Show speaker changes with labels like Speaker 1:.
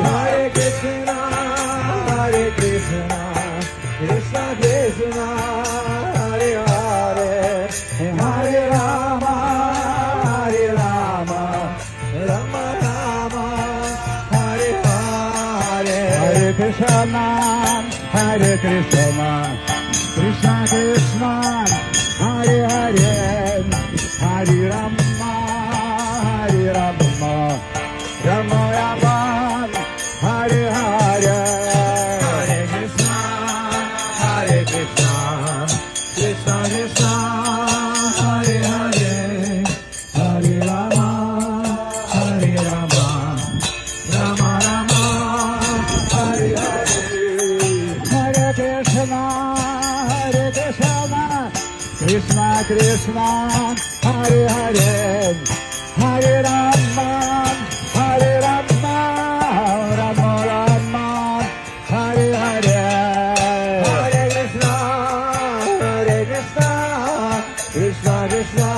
Speaker 1: Hare Krishna, Hare Krishna, Krishna Krishna, Hare Hare, Hare Rama, Hare Rama, Rama Rama, Hare Hare. Hare Krishna, Hare Krishna, Krishna Krishna, Hare Hare, Hare Rama, Hare Rama, Rama Rama, Hare Hare. Hare Krishna, Hare Krishna, Krishna Krishna, Hare Hare, Hare Rama, Hare Rama, Rama Rama, Hare Hare. Hare Krishna, Hare Krishna, Krishna Krishna, Hare Hare, Hare Rama, Hare Rama, Rama Rama, Hare Hare. Hare Krishna, Krishna Krishna,